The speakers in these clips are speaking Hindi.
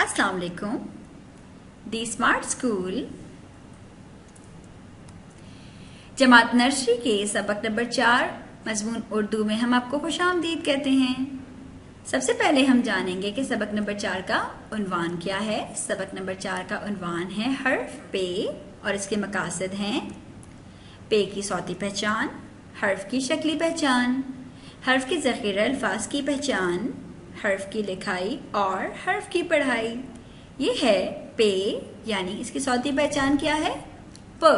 अस्सलाम वालेकुम। दी स्मार्ट स्कूल जमात नर्सरी के सबक नंबर 4 मजमून उर्दू में हम आपको खुशामदीद कहते हैं। सबसे पहले हम जानेंगे कि सबक नंबर 4 का उन्वान क्या है। सबक नंबर 4 का उन्वान है हर्फ पे और इसके मकासद हैं पे की सौती पहचान, हर्फ की शक्ली पहचान, हर्फ के ज़ख़ीरा अल्फाज की पहचान, हर्फ की लिखाई और हर्फ की पढ़ाई। ये है पे, यानी इसकी सौती पहचान क्या है, प।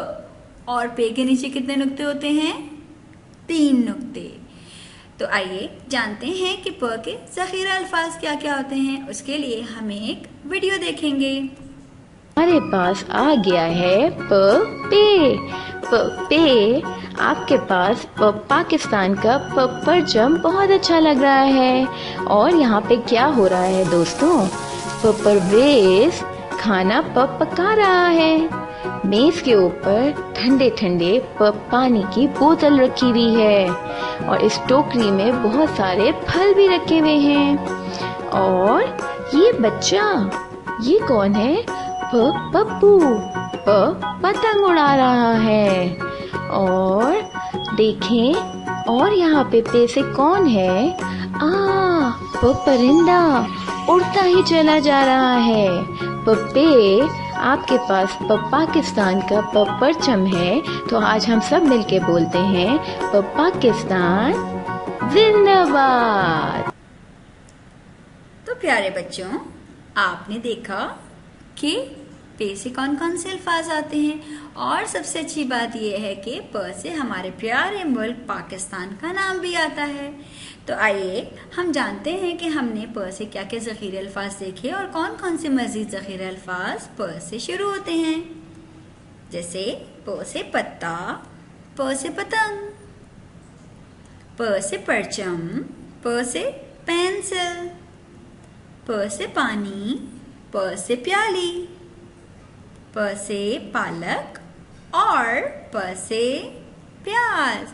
और पे के नीचे कितने नुक्ते होते हैं, 3 नुक्ते। तो आइए जानते हैं कि प के ज़ख़ीरा अल्फाज क्या क्या होते हैं। उसके लिए हम एक वीडियो देखेंगे। हमारे पास आ गया है पे। पे आपके पास पाकिस्तान का परचम बहुत अच्छा लग रहा है। और यहाँ पे क्या हो रहा है दोस्तों, परवेज खाना पका रहा है। मेज के ऊपर ठंडे ठंडे पानी की बोतल रखी हुई है और इस टोकरी में बहुत सारे फल भी रखे हुए हैं। और ये बच्चा, ये कौन है, पप्पू पतंग उड़ा रहा है। और देखें, और यहाँ पे से कौन है, परिंदा उड़ता ही चला जा रहा है। पे आपके पास पाकिस्तान का परचम है, तो आज हम सब मिलके बोलते हैं पाकिस्तान जिंदाबाद। तो प्यारे बच्चों, आपने देखा कि पे से कौन कौन से अल्फाज आते हैं। और सबसे अच्छी बात यह है कि प से हमारे प्यारे मुल्क पाकिस्तान का नाम भी आता है। तो आइए हम जानते हैं कि हमने प से क्या क्या ज़ख़ीरे अल्फाज देखे और कौन कौन से मज़ीद ज़ख़ीरे अल्फाज प से शुरू होते हैं। जैसे प से पत्ता, प से पतंग, प से परचम, प से पेंसिल, प से पानी, प से प्याली, प से पालक और प से प्याज।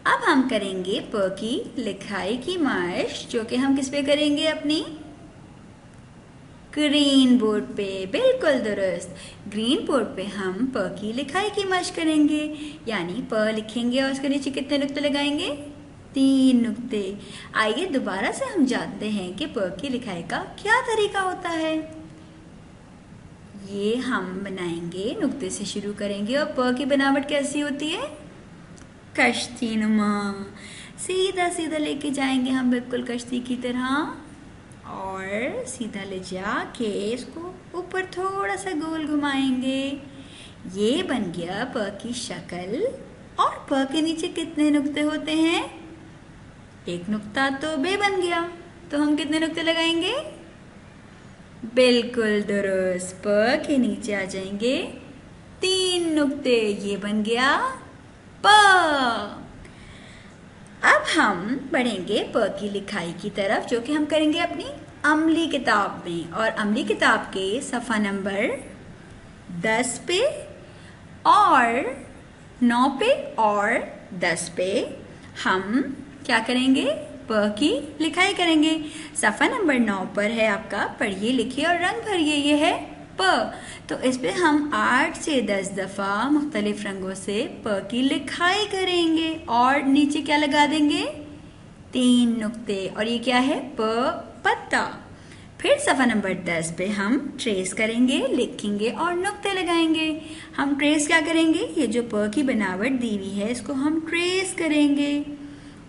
अब हम करेंगे प की लिखाई की माइश, जो कि हम किस पे करेंगे, अपनी ग्रीन बोर्ड पे। बिल्कुल दुरुस्त, ग्रीन बोर्ड पे हम प की लिखाई की मशक करेंगे। यानी प लिखेंगे और उसके नीचे कितने नुक्ते लगाएंगे, 3 नुक्ते। आइए दोबारा से हम जानते हैं कि प की लिखाई का क्या तरीका होता है। ये हम बनाएंगे, नुक्ते से शुरू करेंगे। और प की बनावट कैसी होती है, कश्ती नुमा। सीधा सीधा लेके जाएंगे हम, बिल्कुल कश्ती की तरह, और सीधा ले जाके इसको ऊपर थोड़ा सा गोल घुमाएंगे। ये बन गया प की शक्ल। और प के नीचे कितने नुक्ते होते हैं, 1 नुक्ता तो बे बन गया। तो हम कितने नुक्ते लगाएंगे, बिल्कुल दुरुस्त, प के नीचे आ जाएंगे 3 नुक्ते। ये बन गया प। अब हम बढ़ेंगे प की लिखाई की तरफ, जो कि हम करेंगे अपनी अमली किताब में। और अमली किताब के सफ़ा नंबर 10 पे और 9 पे और 10 पे हम क्या करेंगे, प की लिखाई करेंगे। सफ़ा नंबर 9 पर है आपका पढ़िए लिखिए और रंग भरिए, ये है प। तो इस पे हम 8 से 10 दफ़ा मुख्तलिफ रंगों से प की लिखाई करेंगे और नीचे क्या लगा देंगे, 3 नुक्ते। और ये क्या है, पत्ता। फिर सफ़ा नंबर 10 पे हम ट्रेस करेंगे, लिखेंगे और नुक्ते लगाएंगे। हम ट्रेस क्या करेंगे, ये जो प की बनावट दी हुई है इसको हम ट्रेस करेंगे।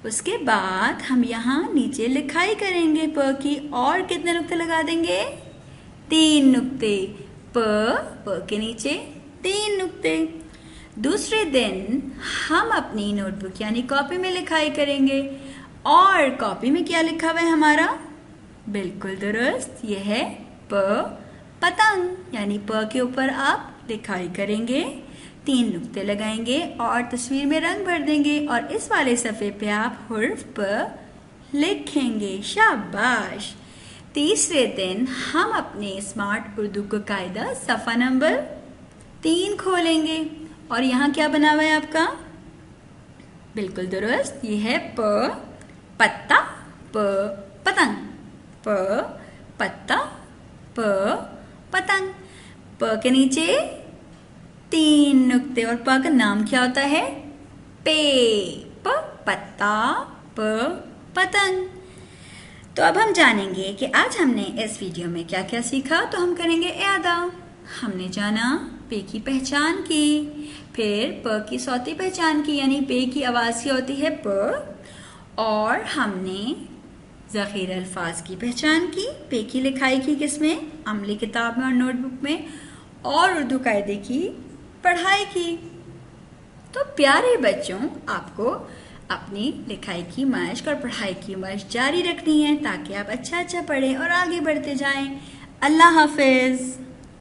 उसके बाद हम यहाँ नीचे लिखाई करेंगे प की, और कितने नुक्ते लगा देंगे, 3 नुक्ते। प के नीचे 3 नुक्ते। दूसरे दिन हम अपनी नोटबुक यानी कॉपी में लिखाई करेंगे। और कॉपी में क्या लिखा हुआ है हमारा, बिल्कुल दुरुस्त, यह है पतंग। यानी प के ऊपर आप लिखाई करेंगे, 3 नुक्ते लगाएंगे और तस्वीर में रंग भर देंगे। और इस वाले सफ़े पे आप हुर्फ प लिखेंगे। शाबाश। तीसरे दिन हम अपने स्मार्ट उर्दू का कायदा सफ़ा नंबर 3 खोलेंगे। और यहाँ क्या बना हुआ है आपका, बिल्कुल दुरुस्त, ये है पत्ता, पतंग, पत्ता प पतंग। प के नीचे 3 नुक्ते और प का नाम क्या होता है? पे। प पत्ता, प पतंग। तो अब हम जानेंगे कि आज हमने इस वीडियो में क्या क्या सीखा। तो हम करेंगे यादा। हमने जाना पे की पहचान की, फिर प की सौती पहचान की, यानी पे की आवाज़ क्या होती है? प। और हमने ज़ख़ीर अल्फाज की पहचान की, पे की लिखाई की किसमें? अमली किताब में और नोटबुक में, और उर्दू कायदे की पढ़ाई की। तो प्यारे बच्चों, आपको अपनी लिखाई की मश्क और पढ़ाई की मश्क जारी रखनी है ताकि आप अच्छा पढ़ें और आगे बढ़ते जाएं। अल्लाह हाफिज़।